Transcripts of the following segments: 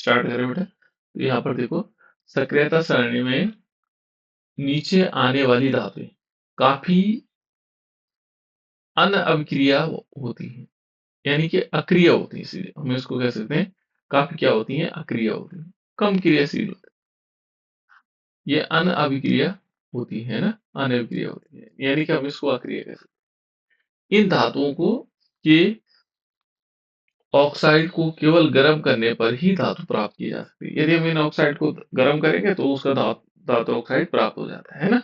Start करें बेटा, तो यहाँ पर देखो सक्रियता सारणी में नीचे आने वाली धातुएं काफी अनअभिक्रिया होती हैं, यानी कि अक्रिय होती हैं, इसलिए हम इसको कह सकते हैं काफी क्या होती हैं, अक्रिय होती हैं, कम क्रियाशील होती है। ये अनअभिक्रिया होती है ना, अनअभिक्रिया होती है, यानी कि हम इसको अक्रिय कह सकते हैं। इन धातुओं को के ऑक्साइड को केवल गर्म करने पर ही धातु प्राप्त की जा सकती है। यदि हम इन ऑक्साइड को गर्म करेंगे तो उसका धातु ऑक्साइड प्राप्त हो जाता है ना।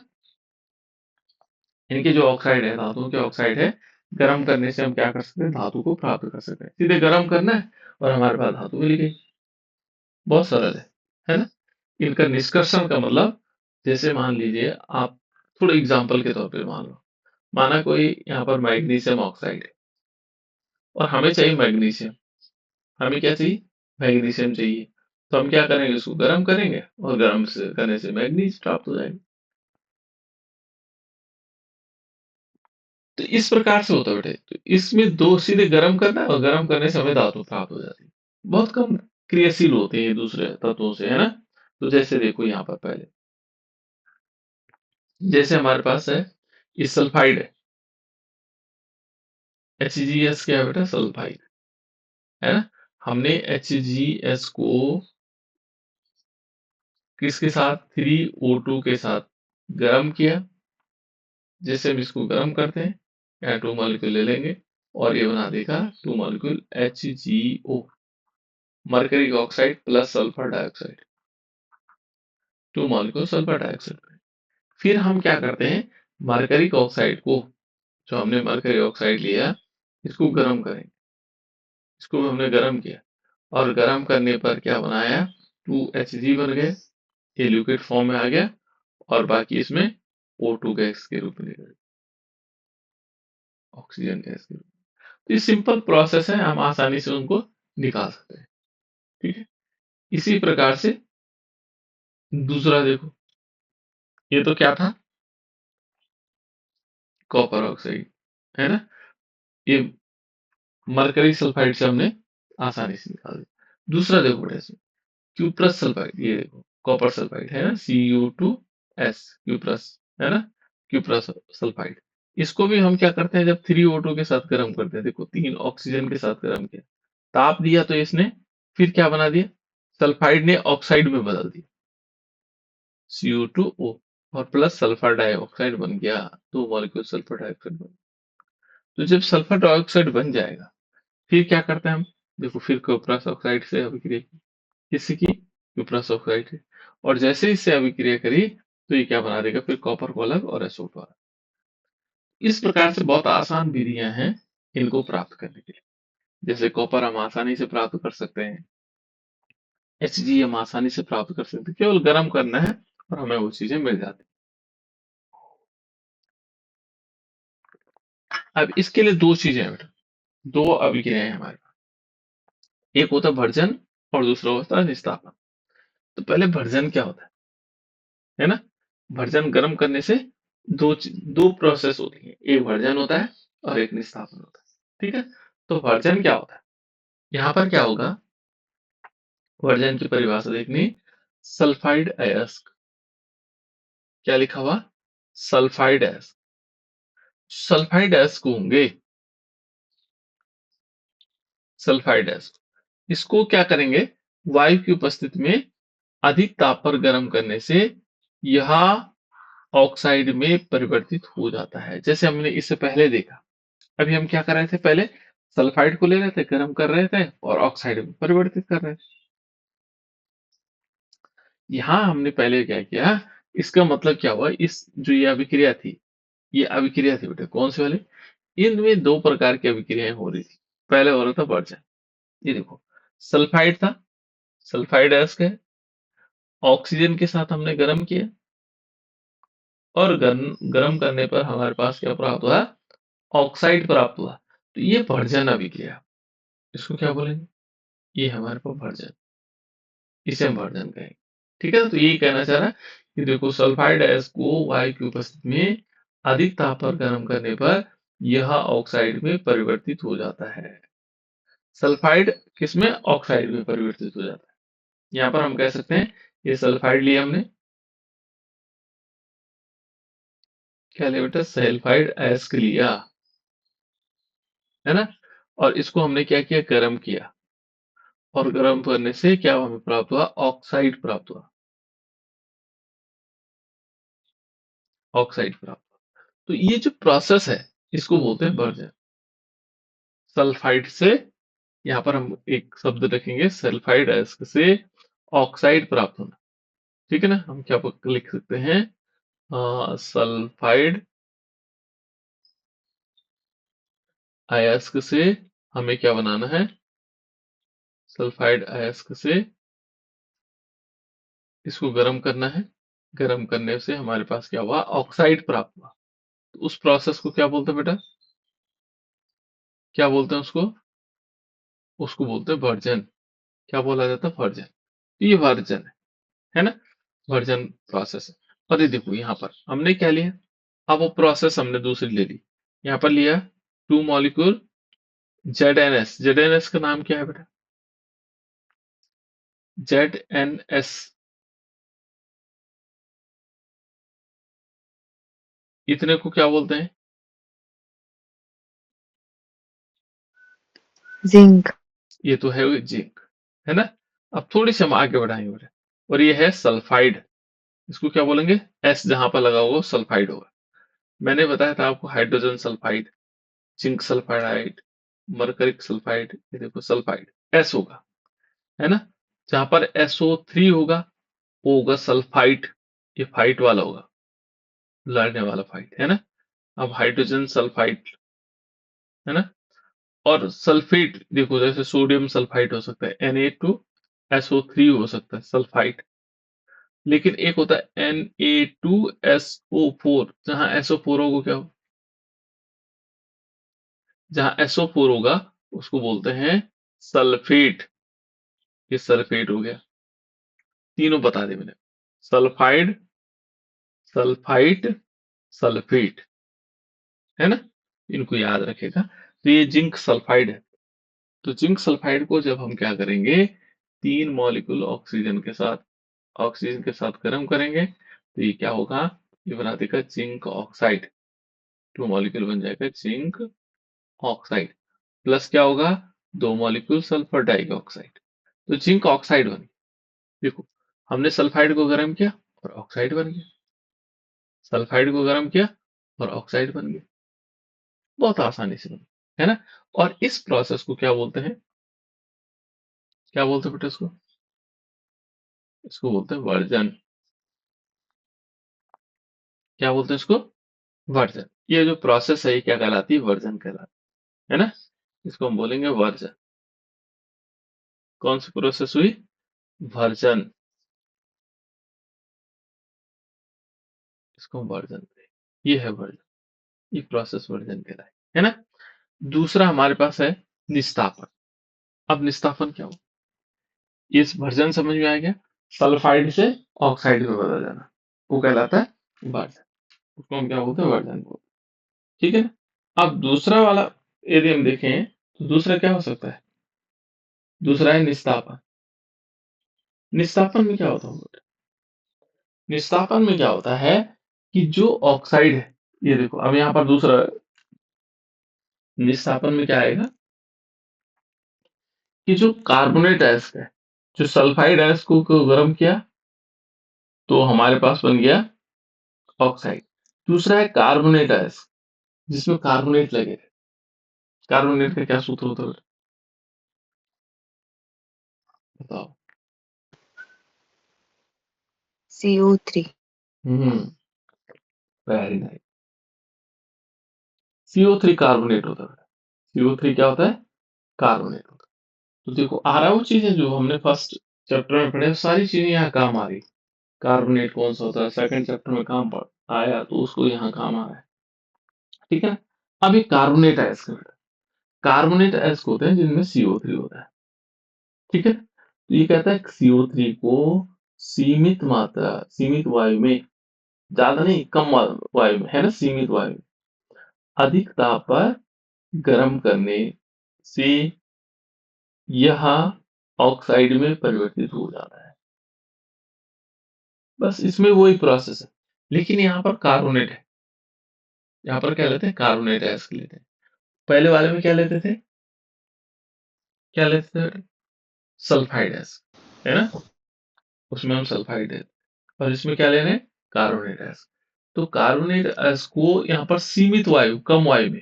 इनके जो ऑक्साइड है, धातुओं के ऑक्साइड है, गर्म करने से हम क्या कर सकते हैं, धातु को प्राप्त कर सकते हैं। सीधे गर्म करना है और हमारे पास धातु मिल गई, बहुत सरल है ना। इनका निष्कर्षण का मतलब, जैसे मान लीजिए आप थोड़ा एग्जाम्पल के तौर पे मान लो, माना कोई यहाँ पर मैग्नीशियम ऑक्साइड है और हमें चाहिए मैग्नीशियम, हमें क्या चाहिए, मैग्नीशियम चाहिए, तो हम क्या करेंगे, उसको गर्म करेंगे और गर्म से करने से मैग्नीज प्राप्त हो जाएगी। तो इस प्रकार से होता है बेटे, तो इसमें दो सीधे गर्म करना है और गर्म करने से हमें धातु प्राप्त हो जाती है, बहुत कम क्रियाशील होते हैं ये दूसरे तत्वों से, है ना। तो जैसे देखो यहाँ पर पहले, जैसे हमारे पास है ये सल्फाइड है, HgS क्या है बेटा, सल्फाइड है ना। हमने HgS को किसके साथ, 3O2 के साथ गर्म किया। जैसे हम इसको गर्म करते हैं, यहाँ 2 मॉलिक्यूल ले लेंगे और ये बना देगा 2 molecule HgO, mercury oxide plus sulphur dioxide, 2 molecule sulphur dioxide. फिर हम क्या करते हैं, मरकरी ऑक्साइड को, जो हमने मरकरी ऑक्साइड लिया, इसको गर्म करेंगे। इसको हमने गर्म किया और गर्म करने पर क्या बनाया, 2Hg बन गए, ये लिक्विड फॉर्म में आ गया और बाकी इसमें O2 गैस के रूप में निकल, ऑक्सीजन गैस के रूप में। तो ये सिंपल प्रोसेस है, हम आसानी से उनको निकाल सकते हैं, ठीक है। इसी प्रकार से दूसरा देखो, ये तो क्या था, कॉपर ऑक्साइड, है ना। ये मरकरी सल्फाइड से हमने आसानी से निकाल दिया। दूसरा देखो बेटा, इसमें क्यूप्रस सल्फाइड, ये देखो कॉपर सल्फाइड है ना, Cu2S क्यूप्रस, है ना, क्यूप्रस सल्फाइड। इसको भी हम क्या करते हैं, जब 3O2 के साथ गर्म करते हैं, देखो 3 ऑक्सीजन के साथ गर्म किया, ताप दिया, तो इसने फिर क्या बना दिया, सल्फाइड ने ऑक्साइड में बदल दिया, Cu2O, और प्लस सल्फर डाइऑक्साइड बन गया, 2 मॉलिक्यूल सल्फर डाइऑक्साइड बन। तो जब सल्फर डाइऑक्साइड बन जाएगा, फिर क्या करते हैं हम, देखो फिर क्यूप्रस ऑक्साइड से अभिक्रिया की, किससे की, क्यूप्रस ऑक्साइड से, और जैसे इससे अभिक्रिया करी तो ये क्या बना देगा, फिर कॉपर को अलग और SO2 अलग। इस प्रकार से बहुत आसान विधियां हैं इनको प्राप्त करने के लिए। जैसे कॉपर हम आसानी से प्राप्त कर सकते हैं, Hg हम आसानी से प्राप्त कर सकते हैं, केवल गर्म करना है और हमें वो चीजें मिल जाती हैं। अब इसके लिए दो चीजें हैं बेटा, दो अभिक्रियाएं हैं हमारे पास, एक होता है भर्जन और दूसरा होता है निस्तापन। तो पहले भर्जन क्या होता है ना, भर्जन गर्म करने से दो प्रोसेस होती है, एक भर्जन होता है और एक निस्तापन होता है, ठीक है। तो भर्जन क्या होता है, यहाँ पर क्या होगा, भर्जन की परिभाषा देखनी, सल्फाइड अयस्क, क्या लिखा हुआ, सल्फाइड अयस्क, सल्फाइड अयस्क होंगे, सल्फाइड अयस्क, इसको क्या करेंगे, वायु की उपस्थिति में अधिक ताप पर गर्म करने से यह ऑक्साइड में परिवर्तित हो जाता है। जैसे हमने इससे पहले देखा, अभी हम क्या कर रहे थे, पहले सल्फाइड को ले रहे थे, गर्म कर रहे थे और ऑक्साइड में परिवर्तित कर रहे थे। यहाँ हमने पहले क्या किया, इसका मतलब क्या हुआ, इस जो ये अभिक्रिया थी, ये अभिक्रिया थी बेटा, कौन से वाले, इनमें दो प्रकार की अभिक्रियाएं हो रही थी। पहले हो रहा था वर्जन, ये देखो सल्फाइड था, सल्फाइड अयस्क है, ऑक्सीजन के साथ हमने गर्म किया और गर्म करने पर हमारे पास क्या प्राप्त हुआ, ऑक्साइड प्राप्त हुआ। तो ये वर्जन अभिक्रिया, इसको क्या बोलेंगे, ये हमारे पास वर्जन, इसे हम वर्जन कहेंगे, ठीक है। तो यही कहना चाह रहा है कि देखो सल्फाइड अयस्क को वायु की उपस्थिति में अधिक ताप पर गर्म करने पर यह ऑक्साइड में परिवर्तित हो जाता है, सल्फाइड किसमें, ऑक्साइड में परिवर्तित हो जाता है। यहाँ पर हम कह सकते हैं ये सल्फाइड लिया हमने, क्या लिया बेटा, सल्फाइड अयस्क लिया, है ना। और इसको हमने क्या किया, गर्म किया, और गर्म करने से क्या हमें प्राप्त हुआ, ऑक्साइड प्राप्त हुआ, ऑक्साइड प्राप्त हुआ। तो ये जो प्रोसेस है इसको बोलते हैं बर्जन। सल्फाइड से, यहाँ पर हम एक शब्द रखेंगे, सल्फाइड अयस्क से ऑक्साइड प्राप्त होना, ठीक है ना। हम क्या लिख सकते हैं, सल्फाइड अयस्क से हमें क्या बनाना है, सल्फाइड अयस्क से इसको गर्म करना है, गर्म करने से हमारे पास क्या हुआ, ऑक्साइड प्राप्त हुआ। तो उस प्रोसेस को क्या बोलते हैं बेटा, क्या बोलते हैं उसको, उसको बोलते हैं वर्जन। क्या बोला जाता है, वर्जन। तो ये वर्जन है ना, वर्जन प्रोसेस है। और ये देखो यहाँ पर हमने क्या लिया, अब वो प्रोसेस हमने दूसरी ले ली, यहाँ पर लिया टू मॉलिक्यूल ZnS। ZnS का नाम क्या है बेटा, ZnS, इतने को क्या बोलते हैं, जिंक। ये तो है जिंक, है ना। अब थोड़ी सी हम आगे बढ़ाएंगे बेटा, और ये है सल्फाइड, इसको क्या बोलेंगे, एस जहां पर लगा होगा सल्फाइड होगा। मैंने बताया था आपको hydrogen sulphide, zinc sulphide, mercuric sulphide, ये देखो सल्फाइड, एस होगा, है ना। जहां पर SO3 होगा वो होगा सल्फाइड, ये फाइट वाला होगा, लड़ने वाला फाइट, है ना। अब हाइड्रोजन सल्फाइड, है ना। और सल्फेट देखो, जैसे सोडियम सल्फाइड हो सकता है Na2SO3 हो सकता है सल्फाइड। लेकिन एक होता है Na2SO4, जहां SO4 होगा क्या, जहां SO4 होगा उसको बोलते हैं सल्फेट, ये सल्फेट हो गया। तीनों बता दे मैंने, सल्फाइड, सल्फाइट, सल्फेट, है ना। इनको याद रखेगा। तो ये जिंक सल्फाइड है। तो जिंक सल्फाइड को जब हम क्या करेंगे, 3 मॉलिक्यूल ऑक्सीजन के साथ गर्म करेंगे, तो ये क्या होगा, ये बना देगा जिंक ऑक्साइड। 2 मॉलिक्यूल बन जाएगा जिंक ऑक्साइड, प्लस क्या होगा, 2 मॉलिक्यूल सल्फर डाइऑक्साइड, तो जिंक ऑक्साइड बन गया। देखो, हमने सल्फाइड को गर्म किया और ऑक्साइड बन गया, सल्फाइड को गर्म किया और ऑक्साइड बन गया, बहुत आसानी से बन गया, है ना। और इस प्रोसेस को क्या बोलते हैं, क्या बोलते हैं बेटा इसको, इसको बोलते हैं वर्जन। क्या बोलते हैं इसको, वर्जन। ये जो प्रोसेस है ये क्या कहलाती है, वर्जन कहलाती है ना। इसको हम बोलेंगे वर्जन। कौन सी प्रोसेस हुई, वर्जन, इसको हम वर्जन, ये है वर्जन, ये प्रोसेस वर्जन कहलाए, है ना। दूसरा हमारे पास है निस्तापन। अब निस्तापन क्या हो, इस वर्जन समझ में आ गया, सल्फाइड से ऑक्साइड में बदल जाना, वो कहलाता है वर्जन, उसको हम क्या बोलते हैं, वर्जन बोलते हैं, ठीक है ना। अब दूसरा वाला यदि हम देखें तो दूसरा क्या हो सकता है, दूसरा है निस्तापन। निस्तापन में क्या होता है, निस्तापन में क्या होता है कि जो ऑक्साइड है, ये देखो अब यहाँ पर दूसरा निस्तापन में क्या आएगा, कि जो कार्बोनेट अयस्क है, जो सल्फाइड अयस्क को गर्म किया तो हमारे पास बन गया ऑक्साइड। दूसरा है कार्बोनेट अयस्क, जिसमें कार्बोनेट लगे, कार्बोनेट का क्या सूत्र होता है, बताओ। CO3। हम्म, वेरी नाइस। CO3 कार्बोनेट होता है, CO3 क्या होता है, कार्बोनेट होता है। तो देखो आ रहा है वो चीजें जो हमने फर्स्ट चैप्टर में पढ़े, सारी चीजें यहाँ काम आ रही। कार्बोनेट कौन सा होता है, सेकंड चैप्टर में काम पड़ आया तो उसको यहाँ काम आ रहा है, ठीक है ना। अब ये कार्बोनेट अयस्क, कार्बोनेट अयस्क होते हैं जिनमें CO3 होता है, ठीक है। तो ये कहता है CO3 को सीमित मात्रा, सीमित वायु में, ज्यादा नहीं कम वायु में, है ना, सीमित वायु में अधिक ताप पर गर्म करने से यह ऑक्साइड में परिवर्तित हो जाता है। बस इसमें वही प्रोसेस है, लेकिन यहाँ पर कार्बोनेट है। यहाँ पर क्या लेते हैं? कार्बोनेट एसिड लेते हैं। पहले वाले में क्या लेते थे? क्या लेते थे? सल्फाइड एसिड, है ना? उसमें हम सल्फाइड है, और इसमें क्या ले रहे हैं? Carbonate acid. तो कार्बोनेट एसिड को यहाँ पर सीमित वायु, कम वायु में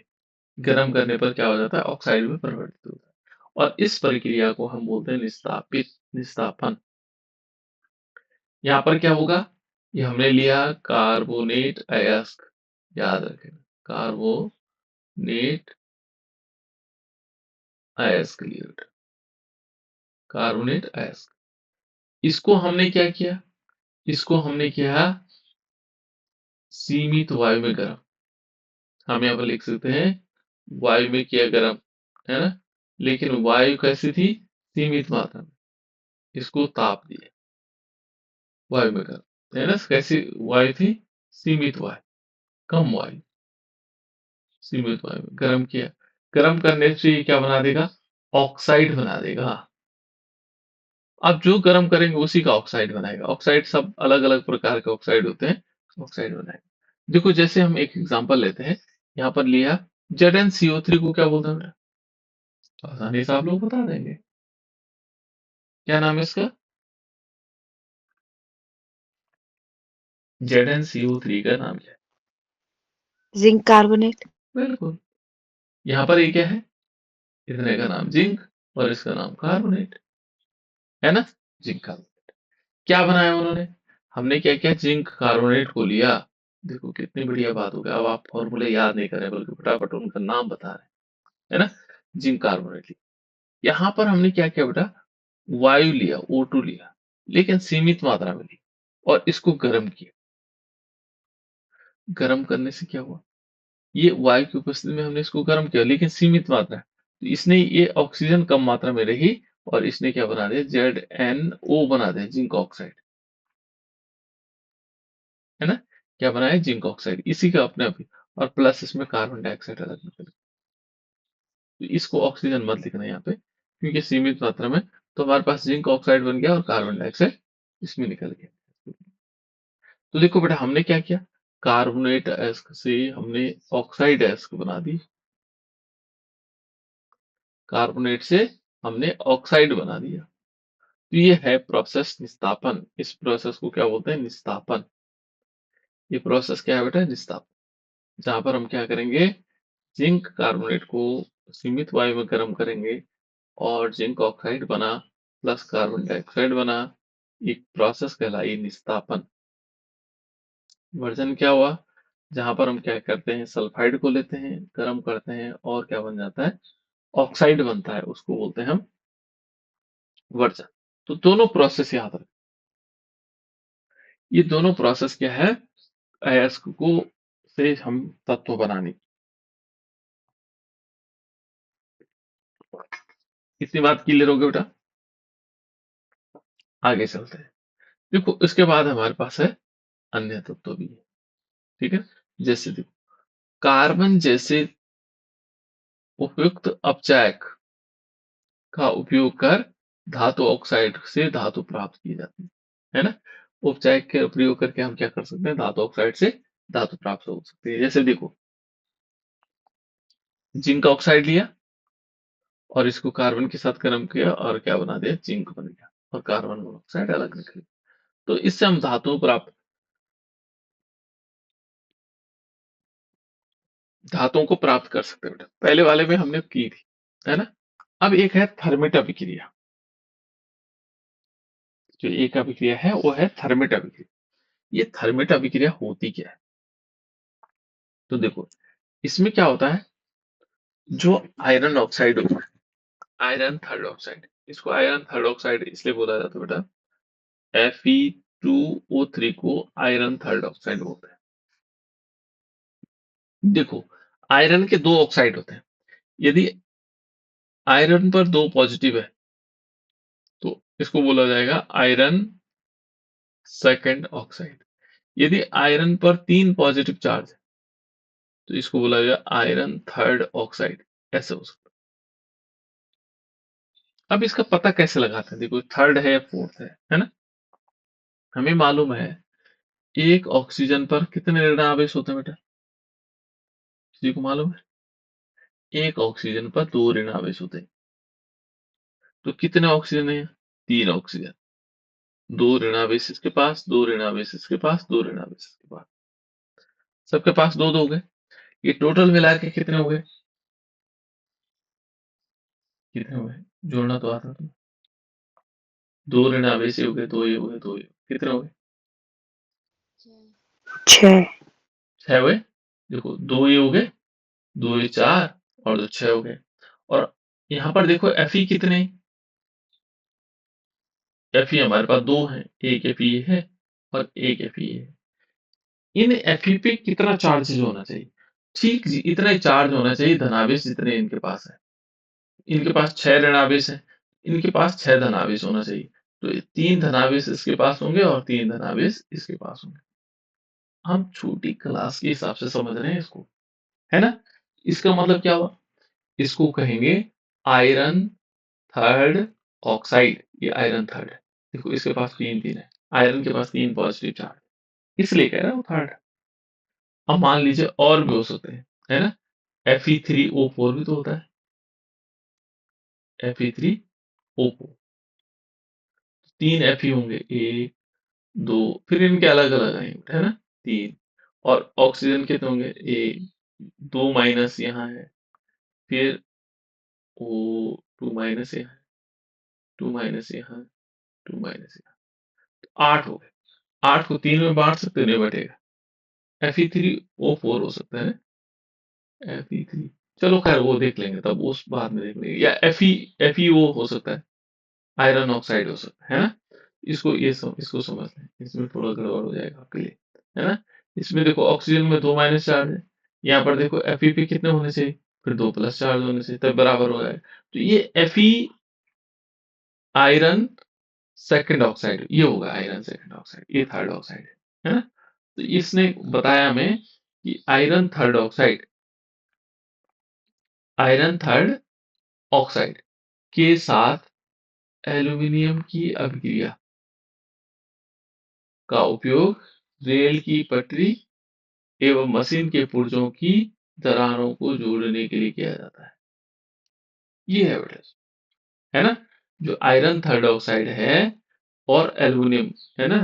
गर्म करने पर क्या हो जाता है? ऑक्साइड में परिवर्तित होता है, और इस प्रक्रिया को हम बोलते हैं निस्तापन। यहाँ पर क्या होगा? ये हमने लिया कार्बोनेट अयस्क, याद रखें, कार्बोनेट अयस्क लिया बेटा, कार्बोनेट अयस्क। इसको हमने क्या किया? इसको हमने किया सीमित वायु में गर्म। हम यहाँ पर लिख सकते हैं वायु में किया गर्म, है ना? लेकिन वायु कैसी थी? सीमित मात्रा में। इसको ताप दिया वायु में गर्म, है ना? कैसी वायु थी? सीमित वायु, कम वायु, सीमित वायु में गर्म किया। गर्म करने से ये क्या बना देगा? ऑक्साइड बना देगा। अब जो गर्म करेंगे उसी का ऑक्साइड बनाएगा। ऑक्साइड सब अलग अलग प्रकार के ऑक्साइड होते हैं, ऑक्साइड बनाएगा। देखो, जैसे हम एक एग्जांपल लेते हैं, यहाँ पर लिया ZnCO3 को क्या बोलते हैं? तो आसानी से आप लोग बता देंगे, क्या नाम है इसका? ZnCO3 का नाम क्या है? Zinc carbonate. बिल्कुल। यहाँ पर ये क्या है? इतने का नाम जिंक, और इसका नाम कार्बोनेट, है ना? Zinc carbonate. क्या बनाया उन्होंने? हमने क्या किया? जिंक कार्बोनेट को लिया। देखो कितनी बढ़िया बात हो गया। अब आप फॉर्मूले याद नहीं कर रहे, बल्कि फटाफट उनका नाम बता रहे हैं, है ना? जिंक कार्बोनेट लिया। यहाँ पर हमने क्या किया बेटा? वायु लिया, O2 लिया, लेकिन सीमित मात्रा में ली, और इसको गर्म किया। गर्म करने से क्या हुआ? ये वायु की उपस्थिति में हमने इसको गर्म किया, लेकिन सीमित मात्रा है, तो इसने ये ऑक्सीजन कम मात्रा में रही, और इसने क्या बना दिया? ZnO बना दिया, जिंक ऑक्साइड, है ना? क्या बनाया? जिंक ऑक्साइड, इसी का अपने आप ही, और प्लस इसमें कार्बन डाइऑक्साइड अलग निकल। तो इसको ऑक्सीजन मत लिखना यहाँ पे, क्योंकि सीमित मात्रा में, तो हमारे पास जिंक ऑक्साइड बन गया और कार्बन डाइऑक्साइड इसमें निकल गया। तो देखो बेटा, हमने क्या किया? कार्बोनेट एस्क से हमने ऑक्साइड एस्क बना दी, कार्बोनेट से हमने ऑक्साइड बना दिया। तो ये है प्रोसेस निस्तापन। इस प्रोसेस को क्या बोलते हैं? निस्तापन। ये प्रोसेस क्या है बेटा? निस्तापन। जहां पर हम क्या करेंगे? जिंक कार्बोनेट को सीमित वायु में गर्म करेंगे, और जिंक ऑक्साइड बना, प्लस कार्बन डाइऑक्साइड बना। एक प्रोसेस कहलाई निस्तापन। वर्जन क्या हुआ? जहां पर हम क्या करते हैं? सल्फाइड को लेते हैं, गर्म करते हैं, और क्या बन जाता है? ऑक्साइड बनता है, उसको बोलते हैं हम वर्जन। तो दोनों प्रोसेस याद रखें। ये दोनों प्रोसेस क्या है? अयस्क को से हम तत्व बनाने की। इतनी बात क्लियर हो गई बेटा? आगे चलते हैं। देखो, इसके बाद हमारे पास है अन्य तत्व भी है, ठीक है? जैसे देखो, कार्बन जैसे उपयुक्त अपचायक का उपयोग कर धातु ऑक्साइड से धातु प्राप्त की जाती है ना? उपचायक का प्रयोग करके हम क्या कर सकते हैं? धातु ऑक्साइड से धातु प्राप्त हो सकती है। जैसे देखो, जिंक ऑक्साइड लिया, और इसको कार्बन के साथ गर्म किया, और क्या बना दिया? जिंक बन गया, और कार्बन मोनोऑक्साइड अलग निकली। तो इससे हम धातुओं को प्राप्त कर सकते हैं बेटा। पहले वाले में हमने की थी, है ना? अब एक है थर्मिट अभिक्रिया। जो एक अभिक्रिया है वो है थर्मिट अभिक्रिया। ये थर्मिट अभिक्रिया होती क्या है? तो देखो, इसमें क्या होता है? जो आयरन ऑक्साइड होता है, आयरन थर्ड ऑक्साइड, इसको आयरन थर्ड ऑक्साइड इसलिए बोला जाता है बेटा, Fe2O3 को आयरन थर्ड ऑक्साइड बोलते हैं। देखो, आयरन के दो ऑक्साइड होते हैं। यदि आयरन पर दो पॉजिटिव है, तो इसको बोला जाएगा आयरन सेकंड ऑक्साइड। यदि आयरन पर तीन पॉजिटिव चार्ज है, तो इसको बोला जाएगा आयरन थर्ड ऑक्साइड। ऐसे हो सकता अब इसका पता कैसे लगाते हैं? देखो थर्ड है या फोर्थ है ना? हमें मालूम है एक ऑक्सीजन पर कितने ऋण आवेश होते हैं बेटा? किसी को मालूम है? एक ऑक्सीजन पर 2 ऋण आवेश होते हैं। तो कितने ऑक्सीजन है? 3 ऑक्सीजन। 2 ऋण आवेश इसके पास, 2 ऋण आवेश इसके पास, 2 ऋण आवेश इसके पास। सबके पास 2-2 हो गए। ये टोटल मिला के कितने हो गए? कितने हो गए? जोड़ना तो आता तुम्हें। 2 ऋण आवेश ये हो गए, 2 ये हो गए, 2 ये हो गए। कितने हो गए? 6। 6 हुए। देखो 2 ये हो गए, 2 ये 4 और 2 6 हो गए। और यहाँ पर देखो Fe कितने? Fe हमारे पास 2 हैं। एक Fe ये है और एक Fe ये है। इन Fe पे कितना चार्जेज होना चाहिए? ठीक इतना ही चार्ज होना चाहिए धनावेश जितने इनके पास है। इनके पास 6 ऋणावेश है, इनके पास 6 धनावेश होना चाहिए। तो 3 धनावेश इसके पास होंगे और 3 धनावेश इसके पास होंगे। हम छोटी क्लास के हिसाब से समझ रहे हैं इसको, है ना? इसका मतलब क्या हुआ? इसको कहेंगे आयरन थर्ड ऑक्साइड। ये आयरन थर्ड है। देखो इसके पास 3-3 है। आयरन के पास 3 पॉजिटिव चार्ज, इसलिए कह रहा हूँ थर्ड। अब मान लीजिए और भी हो सकते हैं, है ना? Fe3O4 भी तो होता है। Fe3O4 3 Fe होंगे, 1 2, फिर इनके अलग अलग आएंगे, है ना? 3। और ऑक्सीजन कितने होंगे? 1 2 माइनस यहाँ है, फिर O 2 माइनस यहाँ है, 2 माइनस यहाँ, 2 माइनस यहाँ, तो 8 हो गए। 8 को 3 में बांट सकते हो? नहीं बटेगा। Fe3O4 हो सकता है। Fe3, चलो खैर वो देख लेंगे, तब उस बाद में देख लेंगे। या FeO हो सकता है, आयरन ऑक्साइड हो सकता है ना? इसको समझ लें, इसमें थोड़ा गड़बड़ हो जाएगा आपके लिए, है ना? इसमें देखो ऑक्सीजन में 2 माइनस चार्ज है, यहाँ पर देखो Fe कितने होने चाहिए? फिर 2 प्लस चार्ज होने चाहिए, तब बराबर हो जाएगा। तो ये Fe आयरन सेकंड ऑक्साइड, ये होगा आयरन सेकंड ऑक्साइड, ये थर्ड ऑक्साइड है ना? तो इसने बताया हमें कि आयरन थर्ड ऑक्साइड के साथ एल्यूमीनियम की अभिक्रिया का उपयोग रेल की पटरी एवं मशीन के पुर्जों की दरारों को जोड़ने के लिए किया जाता है। ये है बेटा, है ना? जो आयरन थर्ड ऑक्साइड है और एल्यूमिनियम, है ना?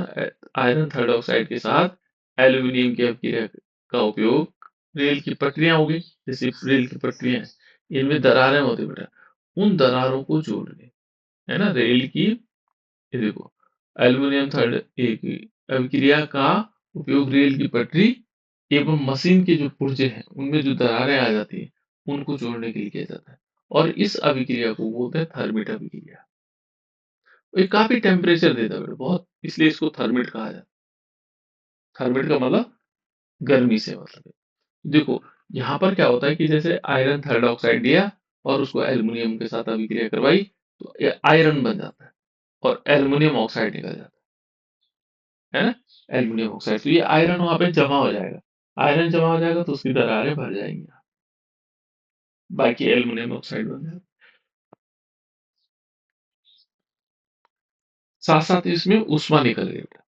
आयरन थर्ड ऑक्साइड के साथ एल्यूमिनियम की अभिक्रिया का उपयोग रेल की पटरियां होगी, जैसे रेल की पटरियां हैं, इनमें दरारें होती बेटा, उन दरारों को जोड़ने, है ना? रेल की, ये देखो एल्यूमिनियम थर्ड एक अभिक्रिया का उपयोग रेल की पटरी एवं मशीन के जो पुर्जे हैं उनमें जो दरारें आ जाती हैं उनको जोड़ने के लिए किया जाता है। और इस अभिक्रिया को बोलते हैं थर्मिट अभिक्रिया। ये काफी टेम्परेचर देता है बेटा, बहुत, इसलिए इसको थर्मिट कहा जाता है। थर्मिट का मतलब गर्मी से मतलब है। देखो यहाँ पर क्या होता है कि जैसे आयरन थर्ड ऑक्साइड दिया और उसको एल्यूमिनियम के साथ अभिक्रिया करवाई, तो ये आयरन बन जाता है और एल्यूमिनियम ऑक्साइड निकल जाता है ना? एल्यूमिनियम ऑक्साइड, तो ये आयरन वहां पे जमा हो जाएगा। आयरन जमा हो जाएगा तो उसकी दरारें भर जाएंगी, बाकी एल्यूमिनियम ऑक्साइड बन जाएगा। साथ साथ इसमें ऊष्मा निकल गई बेटा।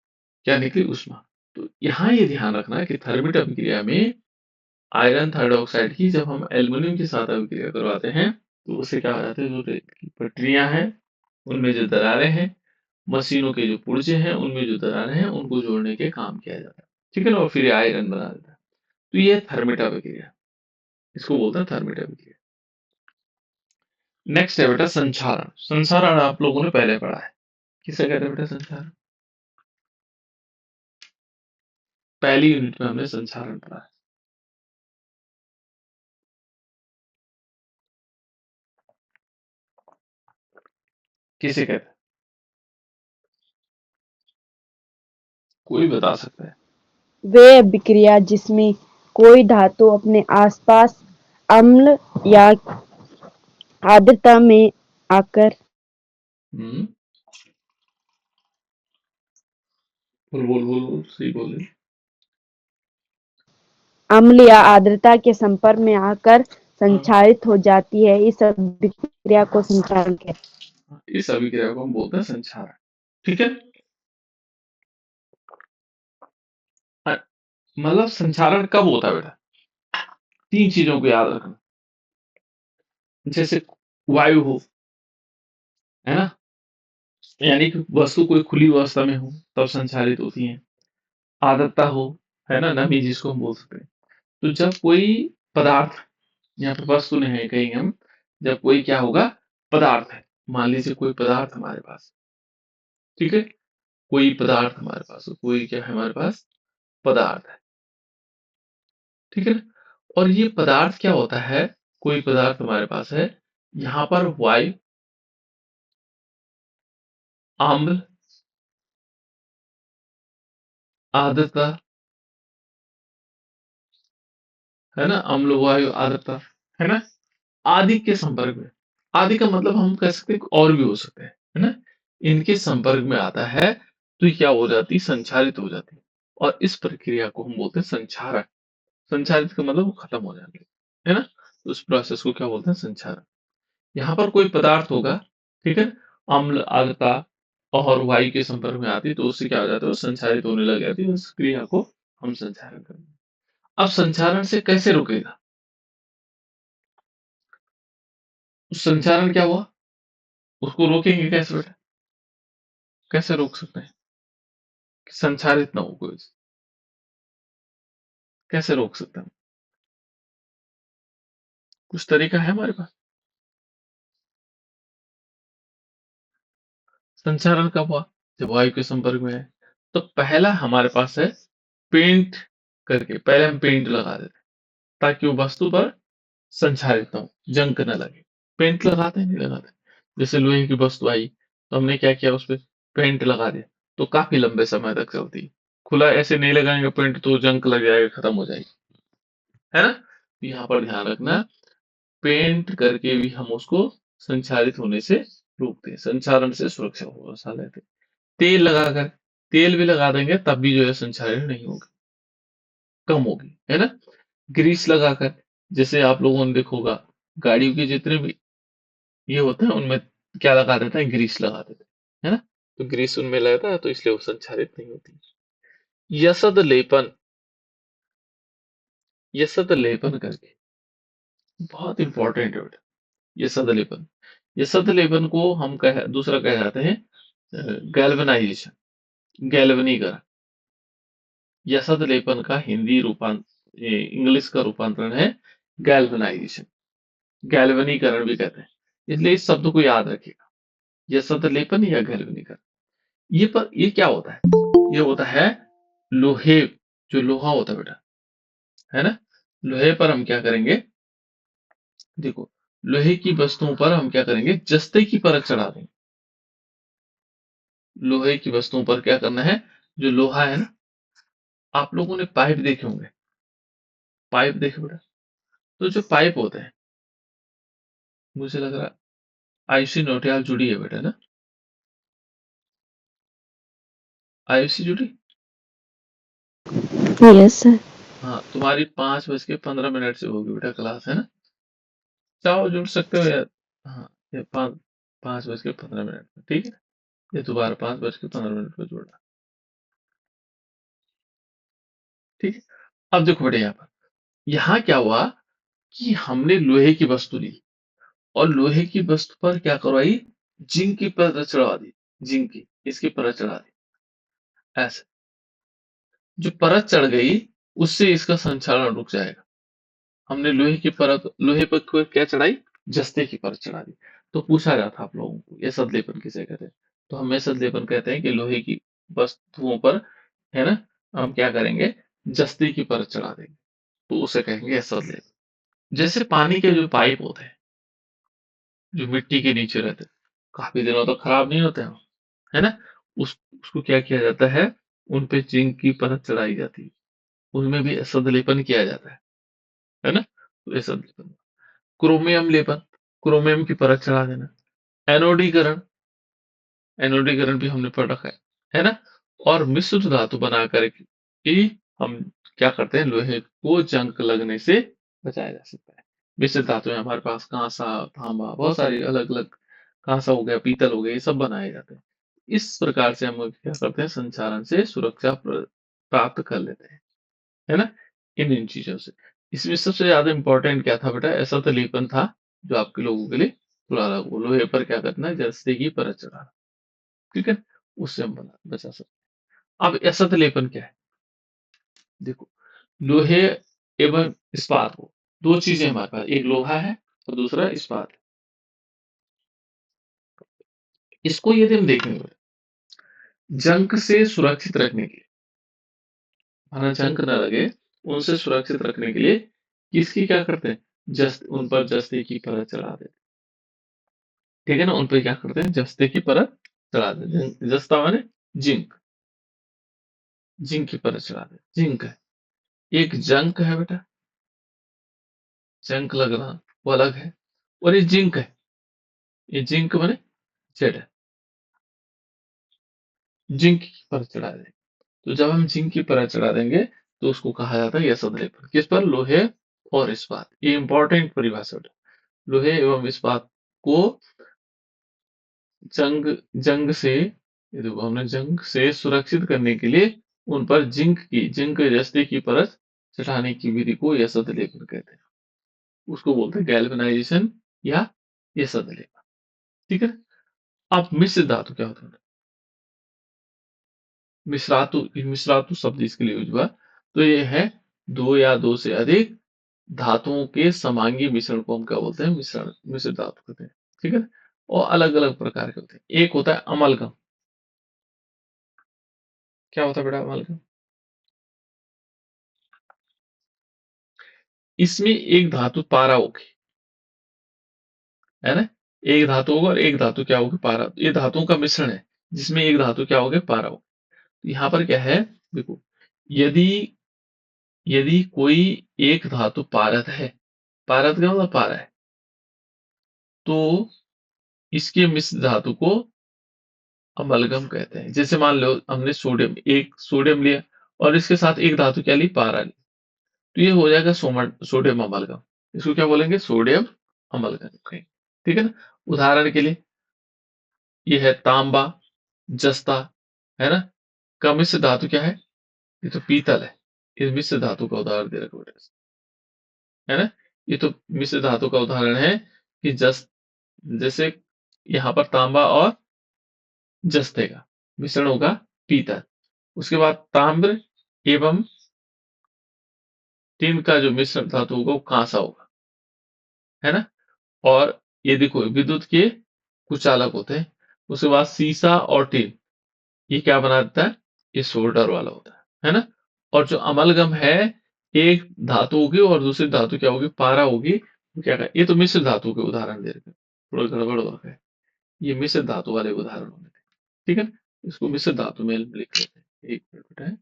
क्या निकली? ऊष्मा। तो यहाँ ये ध्यान रखना है कि थर्मिट अभिक्रिया में आयरन थर्ड ऑक्साइड की जब हम एल्यूमिनियम के साथ अभिक्रिया करवाते हैं तो उससे क्या हो जाता है, जो रेल की पटरियां हैं उनमें जो दरारें हैं, मशीनों के जो पुर्जे हैं उनमें जो दरारें हैं, उनको जोड़ने के काम किया जाता है। ठीक है ना? और फिर ये आयरन बना देता है। तो ये थर्मिट अभिक्रिया, इसको बोलते हैं थर्मिट अभिक्रिया। नेक्स्ट है बेटा संक्षारण। संक्षारण आप लोगों ने पहले पढ़ा है। किसे कहते हैं बेटा संक्षारण? पहली यूनिट में हमने संक्षारण पढ़ा है। किसे कहते हैं? कोई बता सकता है? वे अभिक्रिया जिसमें कोई धातु अपने आसपास अम्ल या आर्द्रता में आकर हम्म, बोल सही बोले। अम्ल या आर्द्रता के संपर्क में आकर संक्षारित हो जाती है, इस अभिक्रिया को संक्षारण कहते हैं। इस अभिक्रिया को हम बोलते हैं संक्षारण। ठीक है। अ, मतलब संक्षारण कब होता है बेटा? तीन चीजों को याद रखना। जैसे वायु हो, है ना, यानी कि वस्तु कोई खुली अवस्था में हो तब संचालित होती है। आर्द्रता हो, है ना, नमी जिसको हम बोल सकते हैं। तो जब कोई पदार्थ, यहाँ पे वस्तु नहीं है कहेंगे हम, जब कोई क्या होगा, पदार्थ है, मान लीजिए कोई पदार्थ हमारे पास, ठीक है, कोई पदार्थ हमारे पास, कोई क्या है हमारे पास, पदार्थ है, ठीक है ना। और ये पदार्थ क्या होता है, कोई पदार्थ हमारे पास है, यहाँ पर वायु, आम्ल, आर्द्रता, है ना, अम्ल, वायु, आर्द्रता, है ना, आदि के संपर्क में। आदि का मतलब हम कह सकते हैं कि और भी हो सकते हैं, है ना, इनके संपर्क में आता है तो ये क्या हो जाती है, संक्षारित हो जाती है। और इस प्रक्रिया को हम बोलते हैं संक्षारण। संक्षारित का मतलब वो खत्म हो जाने, है ना, तो उस प्रोसेस को क्या बोलते हैं, संक्षारण। यहाँ पर कोई पदार्थ होगा, ठीक है, अम्ल, आर्द्रता और वायु के संपर्क में आती है तो उससे क्या हो जाता है, वो संक्षारित होने लग जाती है, उस क्रिया को हम संक्षारण करते हैं। अब संक्षारण से कैसे रुकेगा, उस संक्षारण क्या हुआ, उसको रोकेंगे कैसे बेटा, कैसे रोक सकते हैं कि संचारित ना हो कोई, कैसे रोक सकते हैं, कुछ तरीका है हमारे पास। संचारण कब हुआ, जब वायु के संपर्क में है। तो पहला हमारे पास है पेंट करके, पहले हम पेंट लगा देते हैं ताकि वो वस्तु पर संचारित ना हो, जंग न लगे। पेंट लगाते हैं, नहीं लगाते? जैसे लोहे की वस्तु आई तो हमने क्या किया, उस पे पेंट लगा दिया तो काफी लंबे समय तक चलती है। खुला ऐसे नहीं लगाएंगे पेंट तो जंग लग जाएगा, खत्म हो जाएगी, है ना। तो यहाँ पर ध्यान रखना, पेंट करके भी हम उसको संचारित होने से रोकते हैं, संचारण से सुरक्षा व्यवस्था लेते हैं। तेल लगाकर, तेल भी लगा देंगे तब भी जो है संचारण नहीं होगी, कम होगी, है ना। ग्रीस लगाकर, जैसे आप लोगों ने देखा होगा गाड़ियों के जितने भी ये होते हैं उनमें क्या लगा देते हैं, ग्रीस लगा देते हैं, है ना। तो ग्रीस उनमें लगता है तो इसलिए वो संचारित नहीं होती। यसद लेपन, यसद लेपन करके, बहुत इंपॉर्टेंट है बेटा, यसद लेपन। यसद लेपन को हम कह दूसरा कह जाते हैं गैल्वेनाइजेशन, गैल्वनीकरण। यसद लेपन का हिंदी इंग्लिश का रूपांतरण है गैल्वेनाइजेशन, गैल्वनीकरण भी कहते हैं। इसलिए इस शब्द को याद रखिएगा, यसद लेपन या गैल्वनीकरण। ये क्या होता है, ये होता है लोहे, जो लोहा होता है बेटा, है ना, लोहे पर हम क्या करेंगे, देखो, लोहे की वस्तुओं पर हम क्या करेंगे, जस्ते की परत चढ़ा देंगे। लोहे की वस्तुओं पर क्या करना है, जो लोहा है ना, आप लोगों ने पाइप देखे होंगे, पाइप देखे बेटा, तो जो पाइप होते हैं, मुझे लग रहा आयुषी नौटियाल जुड़ी है बेटा ना, आयुषी जुड़ी। Yes, sir. हाँ, तुम्हारी 5:15 से होगी बेटा क्लास, है ना, चाहो जुड़ सकते हो यार। हाँ, ये 5:15 में, ठीक है, ये दोबारा 5:15 पर जुड़ना, ठीक है। अब देखो बेटा, यहाँ क्या हुआ कि हमने लोहे की वस्तु ली और लोहे की वस्तु पर क्या करवाई, जिंक की परत चढ़ा दी, जिंक की इसकी परत चढ़ा दी, ऐसे जो परत चढ़ गई उससे इसका संचालन रुक जाएगा। हमने लोहे की परत, लोहे पर क्या चढ़ाई, जस्ते की परत चढ़ा दी। तो पूछा जाता आप लोगों को ये सदलेपन किसे कहते हैं, तो हम ये सदलेपन कहते हैं कि लोहे की वस्तुओं पर, है ना, हम क्या करेंगे, जस्ते की परत चढ़ा देंगे, तो उसे कहेंगे सदलेपन। जैसे पानी के जो पाइप होते हैं, जो मिट्टी के नीचे रहते हैं, काफी दिनों तक खराब नहीं होते हैं, है ना, उसको क्या किया जाता है, उन पे जिंक की परत चढ़ाई जाती है, उनमें भी सदलेपन किया जाता है ना, तो ये सदलेपन। क्रोमियम लेपन, क्रोमियम की परत चढ़ा देना। एनोडीकरण, एनोडीकरण भी हमने पढ़ रखा है ना। और मिश्र धातु बना करके हम क्या करते हैं, लोहे को जंग लगने से बचाया जा सकता है। मिश्र धातु में हमारे पास कांसा, तांबा, बहुत सारी अलग अलग कांसा हो गया, पीतल हो गया, ये सब बनाए जाते हैं। इस प्रकार से हम लोग क्या करते हैं, संचालन से सुरक्षा प्राप्त कर लेते हैं, है ना? इन चीजों से। इसमें सबसे ज्यादा इंपॉर्टेंट क्या था बेटा? ऐसा तो लेपन था जो आपके लोगों के लिए थोड़ा अलग, वो लोहे पर क्या करना है, जस्ते की परत चढ़ाना, ठीक है? उससे हम बचा सकते हैं। अब असत लेपन क्या है? देखो, लोहे एवं इस्पात को, दो चीजें हमारे पास, एक लोहा है और दूसरा इस्पात है। इसको यदि हम देखेंगे जंग से सुरक्षित रखने के लिए, माना जंग न लगे, उनसे सुरक्षित रखने के लिए किसकी क्या करते हैं, उन पर जस्ते की परत चढ़ा देते, ठीक है ना? उन पर क्या करते हैं, जस्ते की परत चढ़ा देते। जस्ता माने जिंक, जिंक की परत चढ़ा देते। जिंक है, एक जंक है बेटा, जंक लगना वो अलग है, और ये जिंक है, ये जिंक माने जेड है, जिंक की परत चढ़ा देंगे। तो जब हम जिंक की परत चढ़ा देंगे तो उसको कहा जाता है यसद लेपन। किस पर? लोहे और इस्पात। ये इंपॉर्टेंट परिभाषा है। लोहे एवं इस्पात को जंग जंग से, ये देखो हमने जंग से सुरक्षित करने के लिए उन पर जिंक जस्ते की परत चढ़ाने की विधि को यसद लेपन कहते हैं। उसको बोलते हैं गैल्वेनाइजेशन या यसद लेपन, ठीक है? अब मिश्र धातु क्या होता है? मिश्रातु शब्द इसके लिए यूज हुआ। तो ये है दो या दो से अधिक धातुओं के समांगी मिश्रण को हम क्या बोलते हैं? मिश्र धातु कहते हैं, ठीक है? और अलग अलग प्रकार के होते हैं। एक होता है अमलगम। क्या होता है बेटा अमलगम? इसमें एक धातु पारा होगी, है ना? एक धातु होगा और एक धातु क्या होगी? पारा। ये धातुओं का मिश्रण है जिसमें एक धातु क्या होगी? पारा होगी। तो यहाँ पर क्या है, देखो, यदि यदि कोई एक धातु पारद है, पारद का मतलब पारा है, तो इसके मिश्र धातु को अमलगम कहते हैं। जैसे मान लो हमने एक सोडियम लिया और इसके साथ एक धातु क्या ली? पारा ली, तो ये हो जाएगा सोडियम अमलगम। इसको क्या बोलेंगे? सोडियम अमलगम कहेंगे, ठीक है ना? उदाहरण के लिए ये है तांबा, जस्ता, है ना? का मिश्र धातु क्या है? ये तो पीतल है। इस मिश्र धातु का उदाहरण दे रखा बेटा, है ना? ये तो मिश्र धातु का उदाहरण है कि जैसे यहाँ पर तांबा और जस्ते का मिश्रण होगा पीतल। उसके बाद ताम्र एवं टिन का जो मिश्रण धातु होगा वो कांसा होगा, है ना? और ये देखो विद्युत के कुछ चालक होते हैं। उसके बाद सीसा और टिन, ये क्या बना देता है? ये सोल्डर वाला होता है ना? और जो अमलगम है, एक धातु होगी और दूसरी धातु क्या होगी? पारा होगी। वो क्या ये तो मिश्र धातु के उदाहरण दे रखे, थोड़ा गड़बड़ हो रहा है। ये मिश्र धातु वाले उदाहरण होने थे, ठीक है? इसको मिश्र धातु में लिख लेते हैं। एक मिनट बेटा,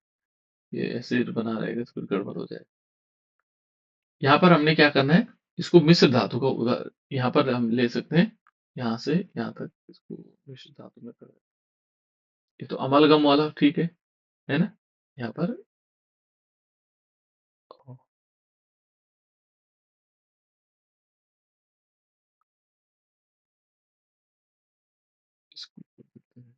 ये ऐसे बना रहेगा तो फिर गड़बड़ हो जाएगा। यहाँ पर हमने क्या करना है, इसको मिश्र धातु का उदाहरण यहाँ पर हम ले सकते हैं, यहाँ से यहाँ तक इसको मिश्र धातु में कर। ये तो अमलगम वाला ठीक है ना? यहाँ पर इसको कर देते हैं।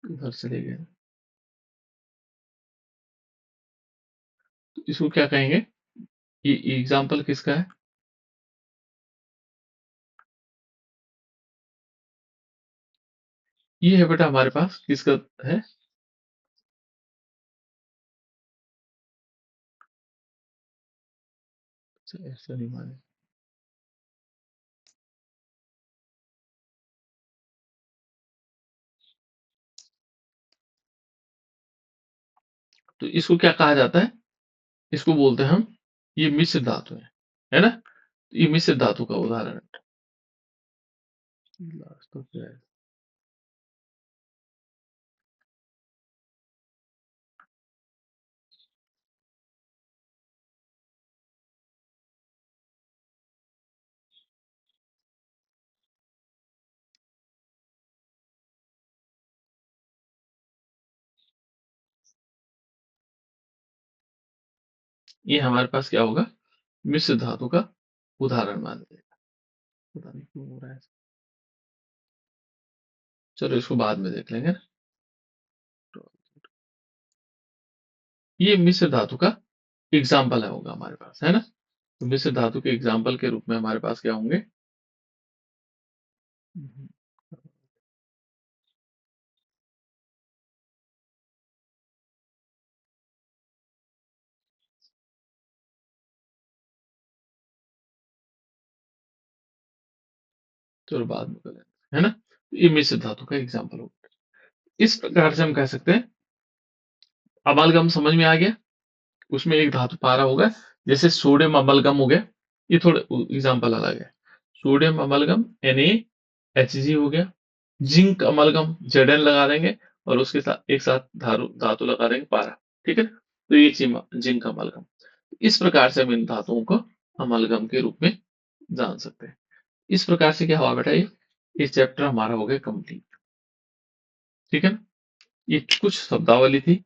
इधर चले गए, तो इसको क्या कहेंगे? ये एग्जाम्पल किसका है? ये है बेटा हमारे पास किसका है? अच्छा, ऐसा नहीं माने, तो इसको क्या कहा जाता है? इसको बोलते हैं हम, ये मिश्र धातु है ना? तो ये मिश्र धातु का उदाहरण है। लास्ट तो क्या है? ये हमारे पास क्या होगा, मिश्र धातु का उदाहरण मान लेगा। पता नहीं क्यों हो रहा है, चलो इसको बाद में देख लेंगे। तो ये मिश्र धातु का एग्जाम्पल है होगा हमारे पास, है ना। तो मिश्र धातु के एग्जाम्पल के रूप में हमारे पास क्या होंगे, चलो बाद में कर लेंगे, है ना। तो ये मिश्र धातु का एग्जाम्पल होगा। इस प्रकार से हम कह सकते हैं, अमालगम समझ में आ गया, उसमें एक धातु पारा होगा, जैसे सोडियम अमलगम हो गया, ये थोड़े एग्जाम्पल अलग है। सोडियम अमलगम NaHG हो गया, जिंक अमलगम Zn लगा देंगे, और उसके साथ एक साथ धातु धातु लगा देंगे पारा, ठीक है। तो ये जिंक अमलगम। इस प्रकार से हम इन धातुओं को अमलगम के रूप में जान सकते हैं। इस प्रकार से क्या हुआ बेटा, ये चैप्टर हमारा हो गया कंप्लीट, ठीक है ना। ये कुछ शब्दावली थी